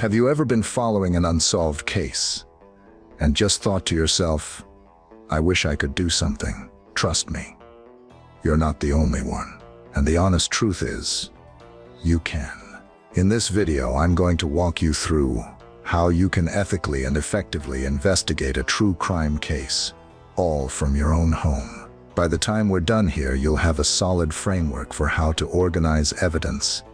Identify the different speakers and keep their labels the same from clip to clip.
Speaker 1: Have you ever been following an unsolved case and just thought to yourself, I wish I could do something? Trust me, you're not the only one. And the honest truth is, you can. In this video, I'm going to walk you through how you can ethically and effectively investigate a true crime case, all from your own home. By the time we're done here, you'll have a solid framework for how to organize evidence,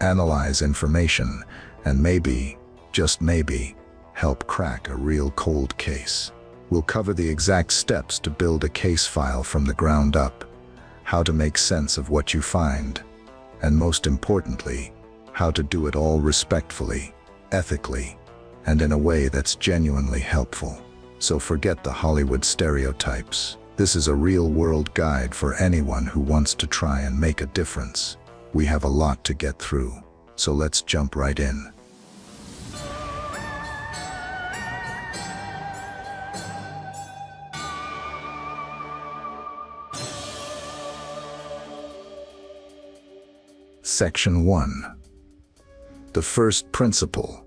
Speaker 1: analyze information, and maybe, just maybe, help crack a real cold case. We'll cover the exact steps to build a case file from the ground up, how to make sense of what you find, and most importantly, how to do it all respectfully, ethically, and in a way that's genuinely helpful. So forget the Hollywood stereotypes. This is a real-world guide for anyone who wants to try and make a difference. We have a lot to get through, so let's jump right in. Section 1. The first principle,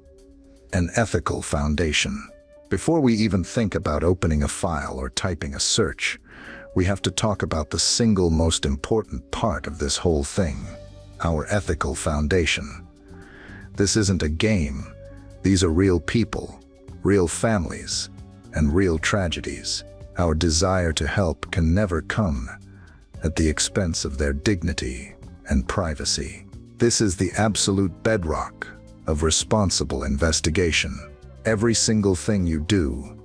Speaker 1: an ethical foundation. Before we even think about opening a file or typing a search, we have to talk about the single most important part of this whole thing, our ethical foundation. This isn't a game. These are real people, real families, and real tragedies. Our desire to help can never come at the expense of their dignity and privacy. This is the absolute bedrock of responsible investigation. Every single thing you do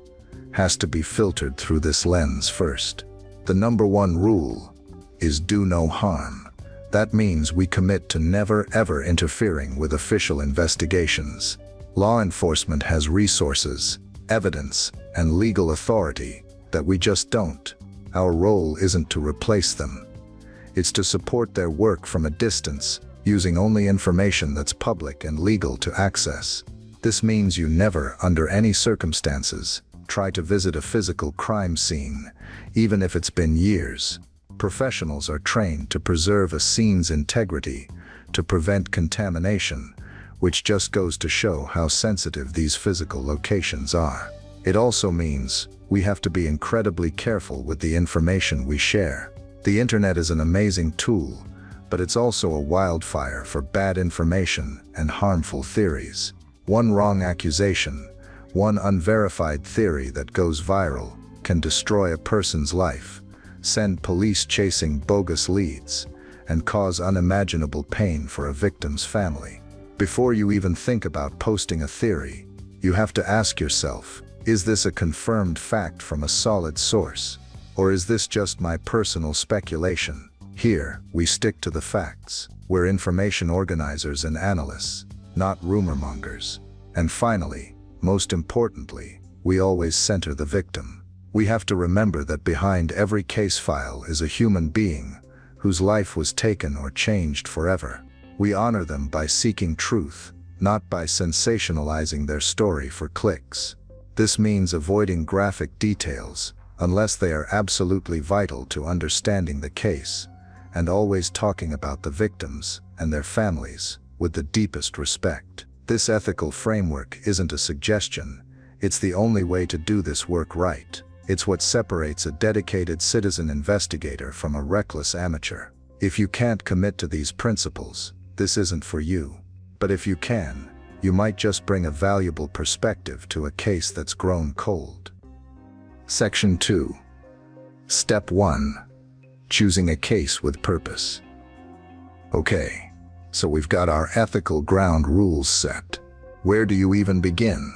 Speaker 1: has to be filtered through this lens first. The number one rule is do no harm. That means we commit to never ever interfering with official investigations. Law enforcement has resources, evidence, and legal authority that we just don't. Our role isn't to replace them. It's to support their work from a distance, using only information that's public and legal to access. This means you never, under any circumstances, try to visit a physical crime scene, even if it's been years. Professionals are trained to preserve a scene's integrity, to prevent contamination, which just goes to show how sensitive these physical locations are. It also means we have to be incredibly careful with the information we share. The internet is an amazing tool, but it's also a wildfire for bad information and harmful theories. One wrong accusation, one unverified theory that goes viral, can destroy a person's life, send police chasing bogus leads, and cause unimaginable pain for a victim's family. Before you even think about posting a theory, you have to ask yourself, is this a confirmed fact from a solid source? Or is this just my personal speculation? Here, we stick to the facts. We're information organizers and analysts, not rumor mongers. And finally, most importantly, we always center the victim. We have to remember that behind every case file is a human being whose life was taken or changed forever. We honor them by seeking truth, not by sensationalizing their story for clicks. This means avoiding graphic details, unless they are absolutely vital to understanding the case, and always talking about the victims and their families with the deepest respect. This ethical framework isn't a suggestion, it's the only way to do this work right. It's what separates a dedicated citizen investigator from a reckless amateur. If you can't commit to these principles, this isn't for you. But if you can, you might just bring a valuable perspective to a case that's grown cold. Section 2. Step 1. Choosing a case with purpose. Okay, so we've got our ethical ground rules set. Where do you even begin?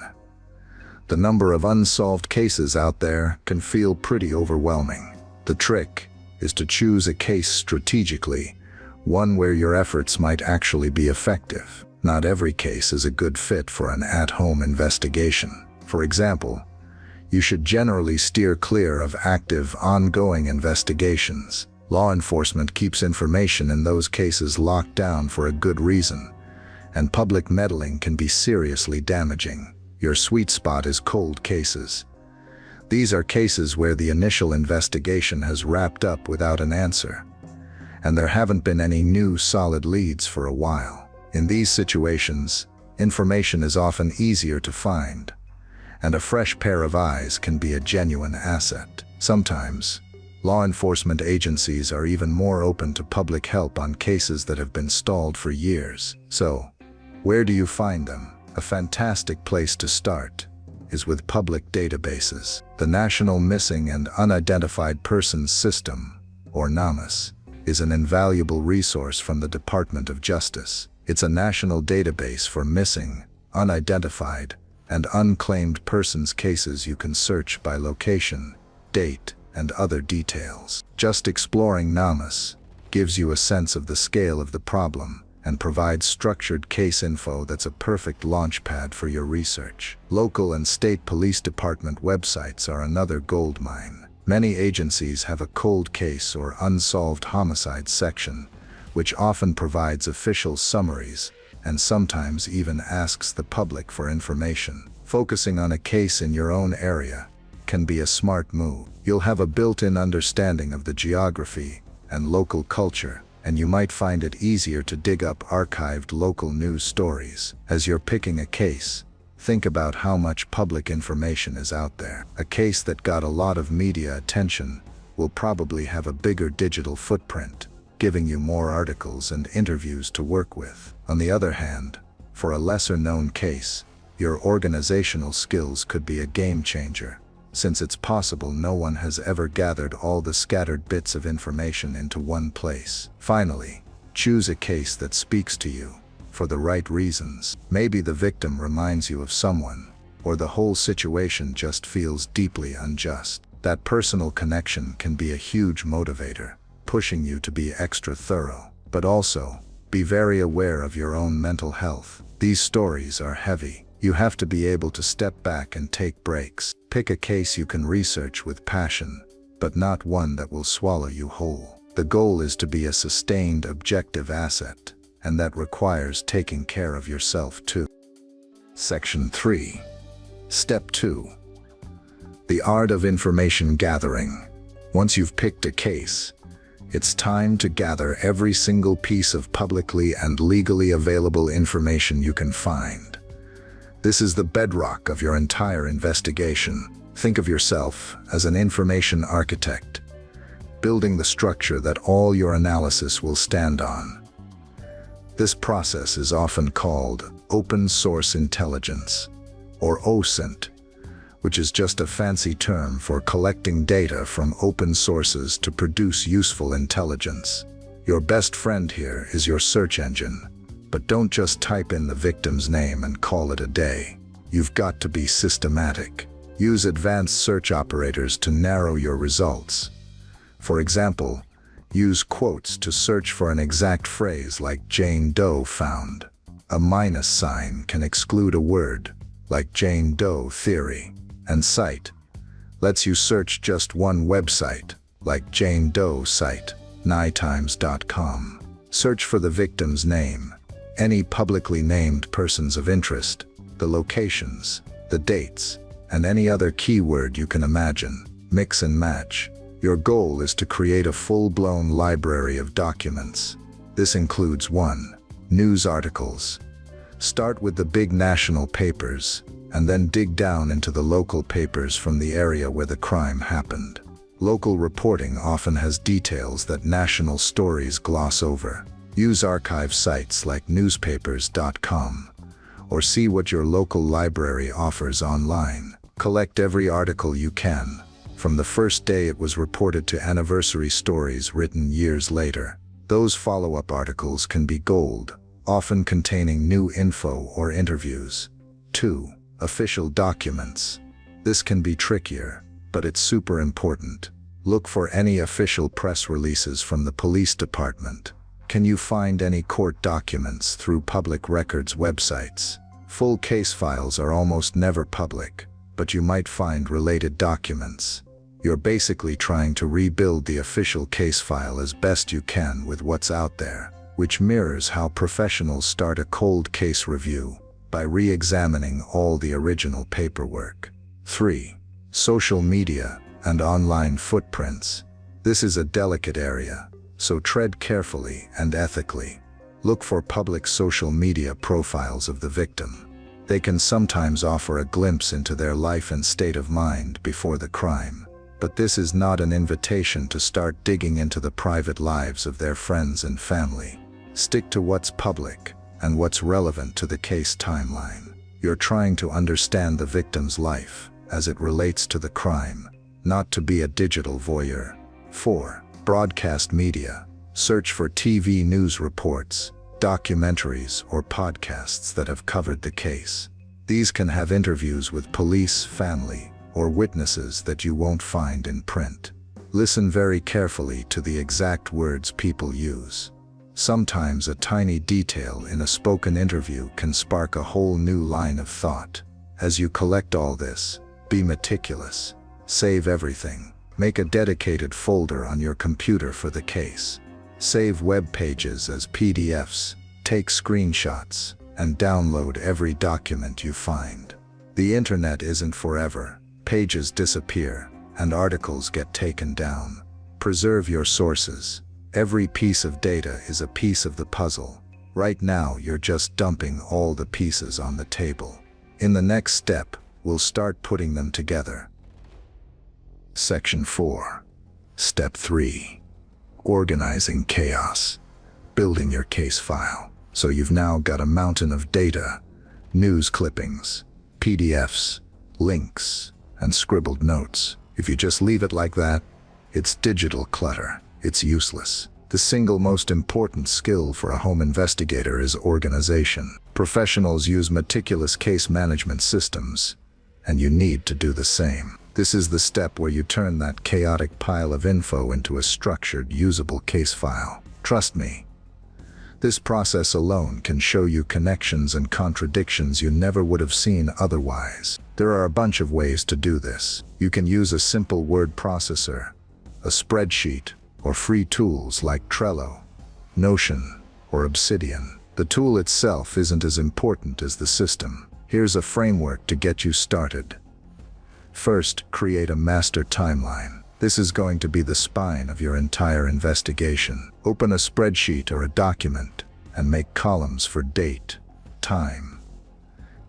Speaker 1: The number of unsolved cases out there can feel pretty overwhelming. The trick is to choose a case strategically, one where your efforts might actually be effective. Not every case is a good fit for an at-home investigation. For example, you should generally steer clear of active, ongoing investigations. Law enforcement keeps information in those cases locked down for a good reason, and public meddling can be seriously damaging. Your sweet spot is cold cases. These are cases where the initial investigation has wrapped up without an answer, and there haven't been any new solid leads for a while. In these situations, Information is often easier to find, and a fresh pair of eyes can be a genuine asset. Sometimes, law enforcement agencies are even more open to public help on cases that have been stalled for years. So, where do you find them? A fantastic place to start is with public databases. The National Missing and Unidentified Persons System, or NAMUS, is an invaluable resource from the Department of Justice. It's a national database for missing, unidentified, and unclaimed persons cases. You can search by location, date, and other details. Just exploring NAMUS gives you a sense of the scale of the problem and provides structured case info that's a perfect launchpad for your research. Local and state police department websites are another goldmine. Many agencies have a cold case or unsolved homicide section, which often provides official summaries and sometimes even asks the public for information. Focusing on a case in your own area can be a smart move. You'll have a built-in understanding of the geography and local culture, and you might find it easier to dig up archived local news stories. As you're picking a case, think about how much public information is out there. A case that got a lot of media attention will probably have a bigger digital footprint, giving you more articles and interviews to work with. On the other hand, for a lesser-known case, your organizational skills could be a game changer, since it's possible no one has ever gathered all the scattered bits of information into one place. Finally, choose a case that speaks to you for the right reasons. Maybe the victim reminds you of someone, or the whole situation just feels deeply unjust. That personal connection can be a huge motivator, pushing you to be extra thorough. But also, be very aware of your own mental health. These stories are heavy. You have to be able to step back and take breaks. Pick a case you can research with passion, but not one that will swallow you whole. The goal is to be a sustained, objective asset, and that requires taking care of yourself too. Section 3. Step 2. The art of information gathering. Once you've picked a case, it's time to gather every single piece of publicly and legally available information you can find. This is the bedrock of your entire investigation. Think of yourself as an information architect, building the structure that all your analysis will stand on. This process is often called open source intelligence, or OSINT, which is just a fancy term for collecting data from open sources to produce useful intelligence. Your best friend here is your search engine. But don't just type in the victim's name and call it a day. You've got to be systematic. Use advanced search operators to narrow your results. For example, use quotes to search for an exact phrase like Jane Doe found. A minus sign can exclude a word, like Jane Doe theory. And cite lets you search just one website, like Jane Doe site, nytimes.com. Search for the victim's name, any publicly named persons of interest, the locations, the dates, and any other keyword you can imagine. Mix and match. Your goal is to create a full-blown library of documents. This includes 1. News articles. Start with the big national papers, and then dig down into the local papers from the area where the crime happened. Local reporting often has details that national stories gloss over. Use archive sites like newspapers.com, or see what your local library offers online. Collect every article you can, from the first day it was reported to anniversary stories written years later. Those follow-up articles can be gold, often containing new info or interviews. 2. Official documents. This can be trickier, but it's super important. Look for any official press releases from the police department. Can you find any court documents through public records websites? Full case files are almost never public, but you might find related documents. You're basically trying to rebuild the official case file as best you can with what's out there, which mirrors how professionals start a cold case review, by re-examining all the original paperwork. 3. Social media and online footprints. This is a delicate area, so tread carefully and ethically. Look for public social media profiles of the victim. They can sometimes offer a glimpse into their life and state of mind before the crime. But this is not an invitation to start digging into the private lives of their friends and family. Stick to what's public and what's relevant to the case timeline. You're trying to understand the victim's life as it relates to the crime, not to be a digital voyeur. 4. Broadcast media. Search for TV news reports, documentaries, or podcasts that have covered the case. These can have interviews with police, family, or witnesses that you won't find in print. Listen very carefully to the exact words people use. Sometimes a tiny detail in a spoken interview can spark a whole new line of thought. As you collect all this, be meticulous. Save everything. Make a dedicated folder on your computer for the case. Save web pages as PDFs, take screenshots, and download every document you find. The internet isn't forever. Pages disappear, and articles get taken down. Preserve your sources. Every piece of data is a piece of the puzzle. Right now, you're just dumping all the pieces on the table. In the next step, we'll start putting them together. Section 4. Step 3. Organizing chaos. Building your case file. So you've now got a mountain of data, news clippings, PDFs, links, and scribbled notes. If you just leave it like that, it's digital clutter. It's useless. The single most important skill for a home investigator is organization. Professionals use meticulous case management systems, and you need to do the same. This is the step where you turn that chaotic pile of info into a structured, usable case file. Trust me, this process alone can show you connections and contradictions you never would have seen otherwise. There are a bunch of ways to do this. You can use a simple word processor, a spreadsheet, or free tools like Trello, Notion, or Obsidian. The tool itself isn't as important as the system. Here's a framework to get you started. First, create a master timeline. This is going to be the spine of your entire investigation. Open a spreadsheet or a document and make columns for date, time,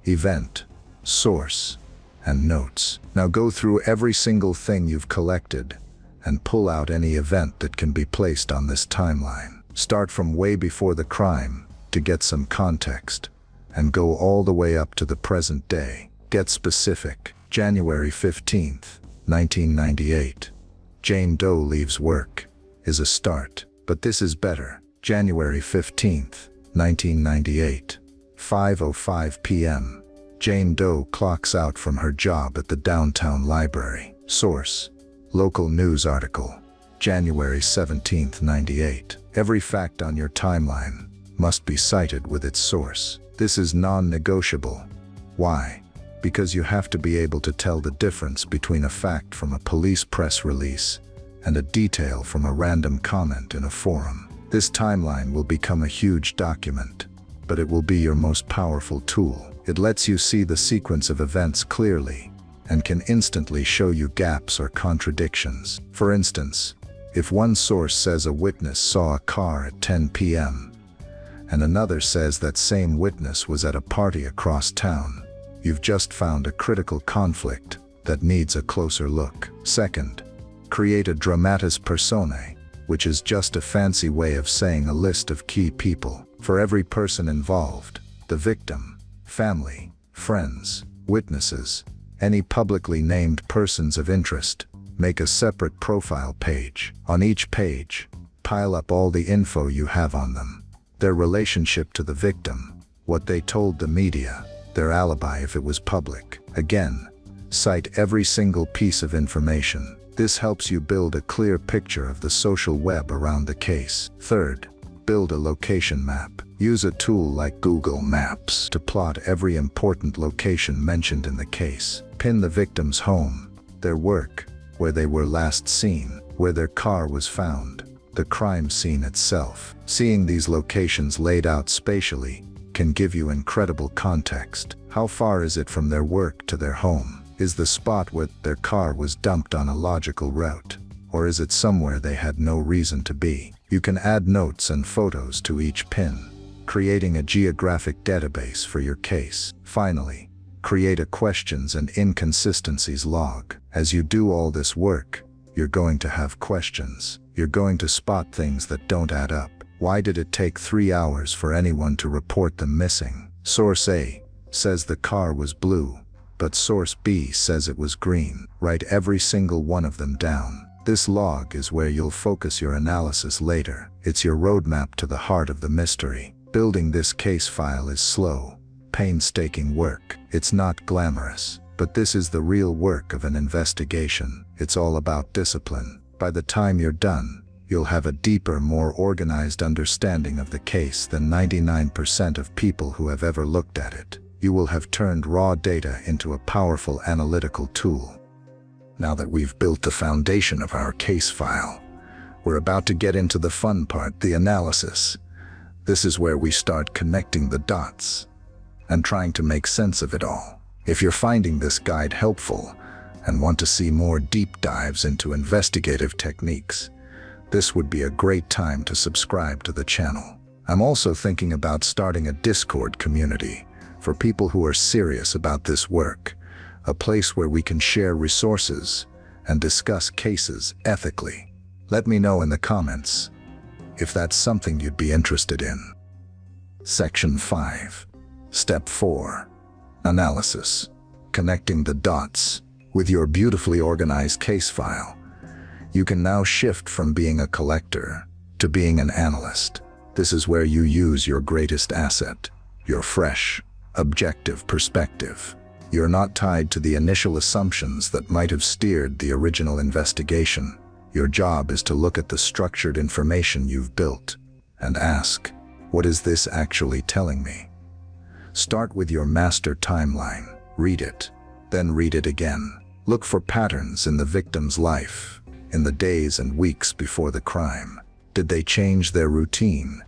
Speaker 1: event, source, and notes. Now go through every single thing you've collected and pull out any event that can be placed on this timeline. Start from way before the crime to get some context, and go all the way up to the present day. Get specific. January 15th, 1998. Jane Doe leaves work is a start, but this is better. January 15th, 1998. 5:05 p.m. Jane Doe clocks out from her job at the downtown library. Source: local news article. January 17th, 98. Every fact on your timeline must be cited with its source. This is non-negotiable. Why? Because you have to be able to tell the difference between a fact from a police press release and a detail from a random comment in a forum. This timeline will become a huge document, but it will be your most powerful tool. It lets you see the sequence of events clearly and can instantly show you gaps or contradictions. For instance, if one source says a witness saw a car at 10 p.m. and another says that same witness was at a party across town, you've just found a critical conflict that needs a closer look. Second, create a dramatis personae, which is just a fancy way of saying a list of key people. For every person involved, the victim, family, friends, witnesses, any publicly named persons of interest, make a separate profile page. On each page, pile up all the info you have on them. Their relationship to the victim, what they told the media, their alibi if it was public. Again, cite every single piece of information. This helps you build a clear picture of the social web around the case. Third, build a location map. Use a tool like Google Maps to plot every important location mentioned in the case. Pin the victim's home, their work, where they were last seen, where their car was found, the crime scene itself. Seeing these locations laid out spatially can give you incredible context. How far is it from their work to their home? Is the spot where their car was dumped on a logical route? Or is it somewhere they had no reason to be? You can add notes and photos to each pin. creating a geographic database for your case. Finally, create a questions and inconsistencies log. As you do all this work, you're going to have questions. You're going to spot things that don't add up. Why did it take 3 hours for anyone to report them missing? Source A says the car was blue, but source B says it was green. Write every single one of them down. This log is where you'll focus your analysis later. It's your roadmap to the heart of the mystery. Building this case file is slow, painstaking work. It's not glamorous, but this is the real work of an investigation. It's all about discipline. By the time you're done, you'll have a deeper, more organized understanding of the case than 99% of people who have ever looked at it. You will have turned raw data into a powerful analytical tool. Now that we've built the foundation of our case file, we're about to get into the fun part, the analysis. This is where we start connecting the dots and trying to make sense of it all. If you're finding this guide helpful and want to see more deep dives into investigative techniques, this would be a great time to subscribe to the channel. I'm also thinking about starting a Discord community for people who are serious about this work, a place where we can share resources and discuss cases ethically. Let me know in the comments if that's something you'd be interested in. Section 5. Step 4. Analysis. Connecting the dots. With your beautifully organized case file, you can now shift from being a collector to being an analyst. This is where you use your greatest asset, your fresh, objective perspective. You're not tied to the initial assumptions that might have steered the original investigation. Your job is to look at the structured information you've built and ask, what is this actually telling me? Start with your master timeline. Read it, then read it again. Look for patterns in the victim's life, in the days and weeks before the crime. Did they change their routine?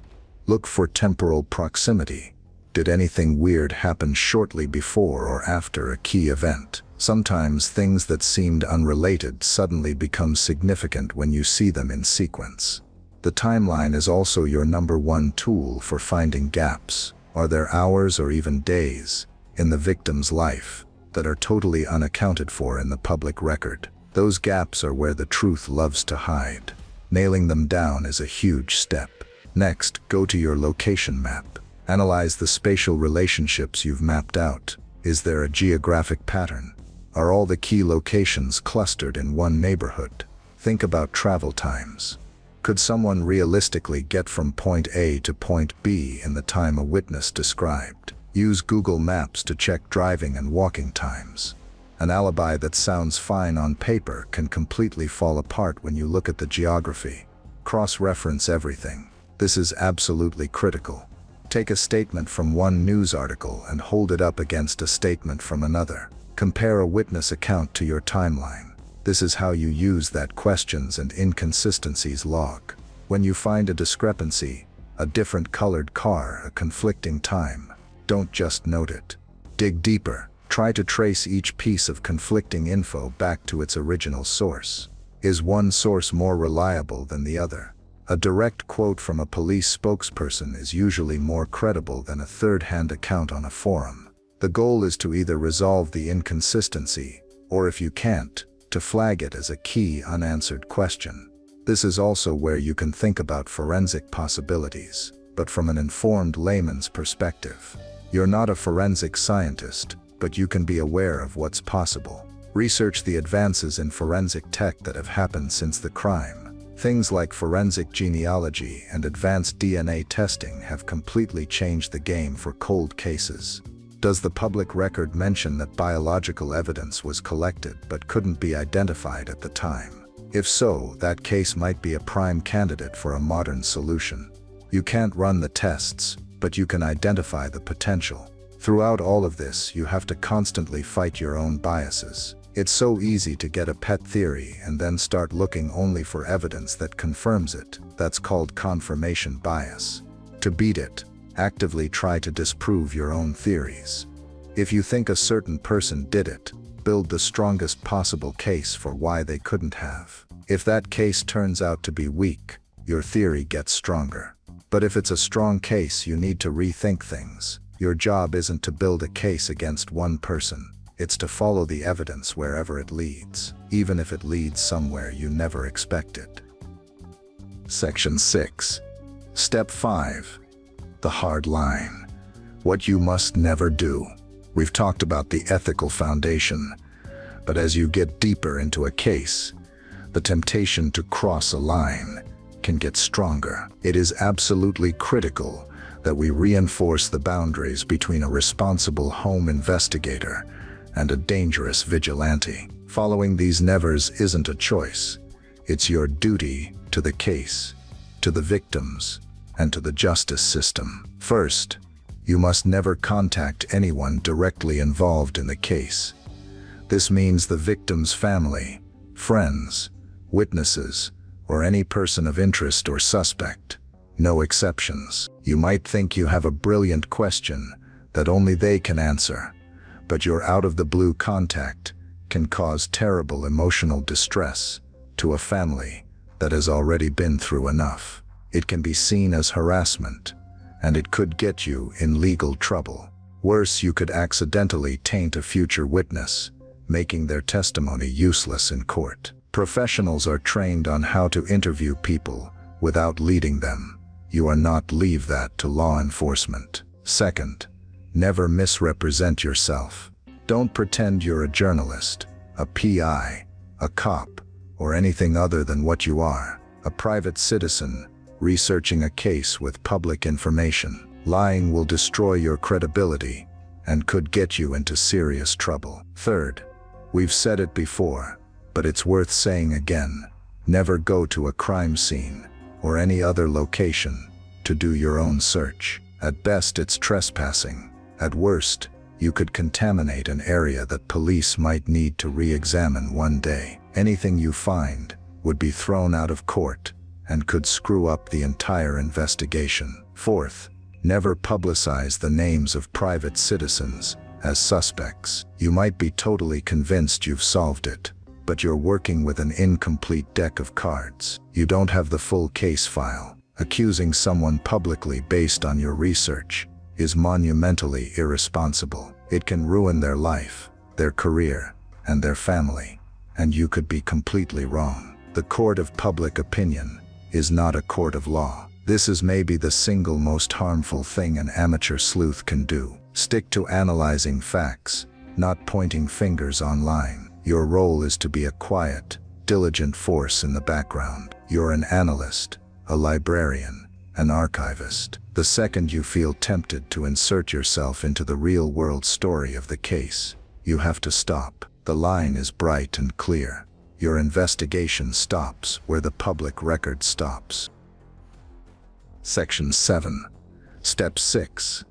Speaker 1: Look for temporal proximity. Did anything weird happen shortly before or after a key event? Sometimes things that seemed unrelated suddenly become significant when you see them in sequence. The timeline is also your #1 tool for finding gaps. Are there hours or even days in the victim's life that are totally unaccounted for in the public record? Those gaps are where the truth loves to hide. Nailing them down is a huge step. Next, go to your location map. Analyze the spatial relationships you've mapped out. Is there a geographic pattern? Are all the key locations clustered in one neighborhood? Think about travel times. Could someone realistically get from point A to point B in the time a witness described? Use Google Maps to check driving and walking times. An alibi that sounds fine on paper can completely fall apart when you look at the geography. Cross-reference everything. This is absolutely critical. Take a statement from one news article and hold it up against a statement from another. Compare a witness account to your timeline. This is how you use that questions and inconsistencies log. When you find a discrepancy, a different colored car, a conflicting time, don't just note it. Dig deeper. Try to trace each piece of conflicting info back to its original source. Is one source more reliable than the other? A direct quote from a police spokesperson is usually more credible than a third-hand account on a forum. The goal is to either resolve the inconsistency, or if you can't, to flag it as a key unanswered question. This is also where you can think about forensic possibilities, but from an informed layman's perspective. You're not a forensic scientist, but you can be aware of what's possible. Research the advances in forensic tech that have happened since the crime. Things like forensic genealogy and advanced DNA testing have completely changed the game for cold cases. Does the public record mention that biological evidence was collected but couldn't be identified at the time? If so, that case might be a prime candidate for a modern solution. You can't run the tests, but you can identify the potential. Throughout all of this, you have to constantly fight your own biases. It's so easy to get a pet theory and then start looking only for evidence that confirms it. That's called confirmation bias. To beat it, actively try to disprove your own theories. If you think a certain person did it, build the strongest possible case for why they couldn't have. If that case turns out to be weak, your theory gets stronger. But if it's a strong case, you need to rethink things. Your job isn't to build a case against one person. It's to follow the evidence wherever it leads, even if it leads somewhere you never expected. Section 6. Step 5. The hard line. What you must never do. We've talked about the ethical foundation, but as you get deeper into a case, the temptation to cross a line can get stronger. It is absolutely critical that we reinforce the boundaries between a responsible home investigator and a dangerous vigilante. Following these nevers isn't a choice. It's your duty to the case, to the victims, and to the justice system. First, you must never contact anyone directly involved in the case. This means the victim's family, friends, witnesses, or any person of interest or suspect. No exceptions. You might think you have a brilliant question that only they can answer, but your out-of-the-blue contact can cause terrible emotional distress to a family that has already been through enough. It can be seen as harassment, and it could get you in legal trouble. Worse, you could accidentally taint a future witness, making their testimony useless in court. Professionals are trained on how to interview people without leading them. You are not leave that to law enforcement. Second, never misrepresent yourself. Don't pretend you're a journalist, a PI, a cop, or anything other than what you are, a private citizen researching a case with public information. Lying will destroy your credibility and could get you into serious trouble. Third, we've said it before, but it's worth saying again, never go to a crime scene or any other location to do your own search. At best, it's trespassing. At worst, you could contaminate an area that police might need to re-examine one day. Anything you find would be thrown out of court and could screw up the entire investigation. Fourth, never publicize the names of private citizens as suspects. You might be totally convinced you've solved it, but you're working with an incomplete deck of cards. You don't have the full case file. Accusing someone publicly based on your research is monumentally irresponsible. It can ruin their life, their career, and their family, and you could be completely wrong. The court of public opinion is not a court of law. This is maybe the single most harmful thing an amateur sleuth can do. Stick to analyzing facts, not pointing fingers online. Your role is to be a quiet, diligent force in the background. You're an analyst, a librarian, an archivist. The second you feel tempted to insert yourself into the real-world story of the case, you have to stop. The line is bright and clear. Your investigation stops where the public record stops. Section 7. Step 6.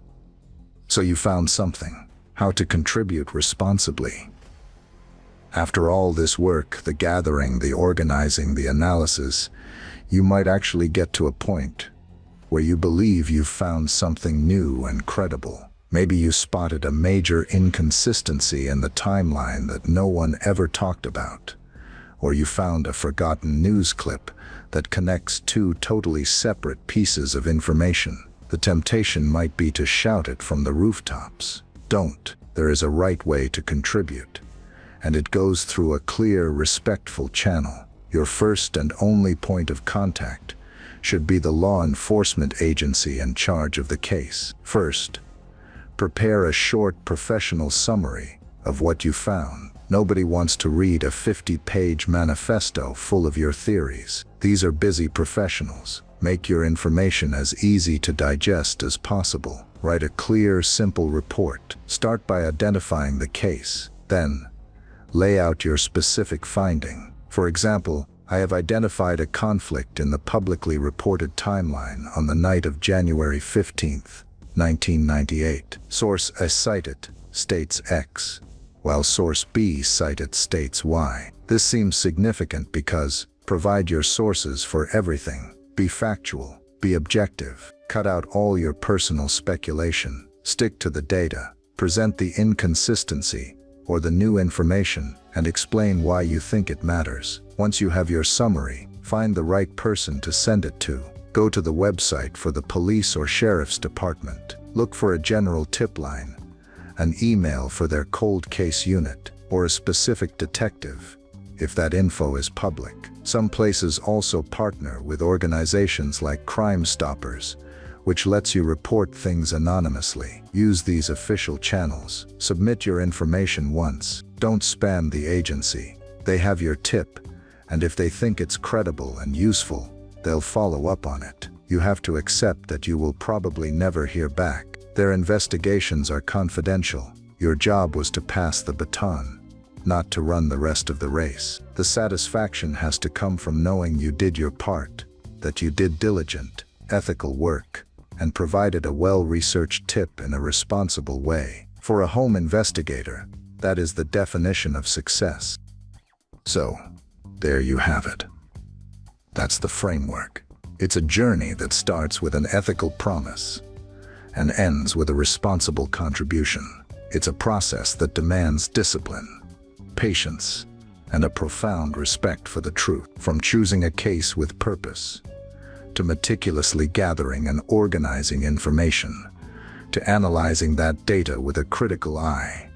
Speaker 1: So you found something. How to contribute responsibly. After all this work, the gathering, the organizing, the analysis, you might actually get to a point where you believe you've found something new and credible. Maybe you spotted a major inconsistency in the timeline that no one ever talked about, or you found a forgotten news clip that connects two totally separate pieces of information. The temptation might be to shout it from the rooftops. Don't. There is a right way to contribute, and it goes through a clear, respectful channel. Your first and only point of contact should be the law enforcement agency in charge of the case. First, prepare a short professional summary of what you found. Nobody wants to read a 50-page manifesto full of your theories. These are busy professionals. Make your information as easy to digest as possible. Write a clear, simple report. Start by identifying the case. Then, lay out your specific finding. For example, I have identified a conflict in the publicly reported timeline on the night of January 15th, 1998. Source A cited states X, while source B cited states Y. This seems significant because provide your sources for everything. Be factual, be objective, cut out all your personal speculation, stick to the data, present the inconsistency or the new information, and explain why you think it matters. Once you have your summary, find the right person to send it to. Go to the website for the police or sheriff's department. Look for a general tip line, an email for their cold case unit, or a specific detective, if that info is public. Some places also partner with organizations like Crime Stoppers, which lets you report things anonymously. Use these official channels. Submit your information once. Don't spam the agency. They have your tip, and if they think it's credible and useful, they'll follow up on it. You have to accept that you will probably never hear back. Their investigations are confidential. Your job was to pass the baton, not to run the rest of the race. The satisfaction has to come from knowing you did your part, that you did diligent, ethical work, and provided a well-researched tip in a responsible way. For a home investigator, that is the definition of success. So, there you have it. That's the framework. It's a journey that starts with an ethical promise and ends with a responsible contribution. It's a process that demands discipline, patience, and a profound respect for the truth. From choosing a case with purpose, to meticulously gathering and organizing information, to analyzing that data with a critical eye,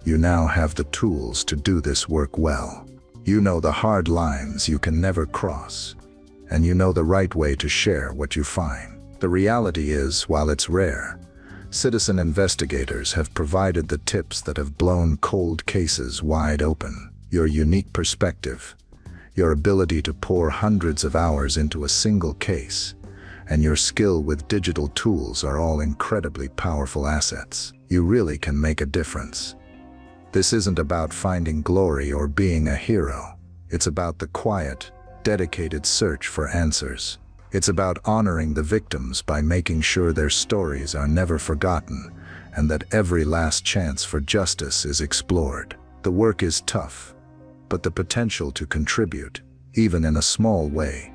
Speaker 1: you now have the tools to do this work well. You know the hard lines you can never cross, and you know the right way to share what you find. The reality is, while it's rare, citizen investigators have provided the tips that have blown cold cases wide open. Your unique perspective, your ability to pour hundreds of hours into a single case, and your skill with digital tools are all incredibly powerful assets. You really can make a difference. This isn't about finding glory or being a hero. It's about the quiet, dedicated search for answers. It's about honoring the victims by making sure their stories are never forgotten and that every last chance for justice is explored. The work is tough, but the potential to contribute, even in a small way,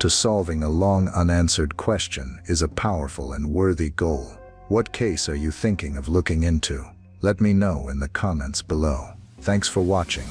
Speaker 1: to solving a long unanswered question is a powerful and worthy goal. What case are you thinking of looking into? Let me know in the comments below. Thanks for watching.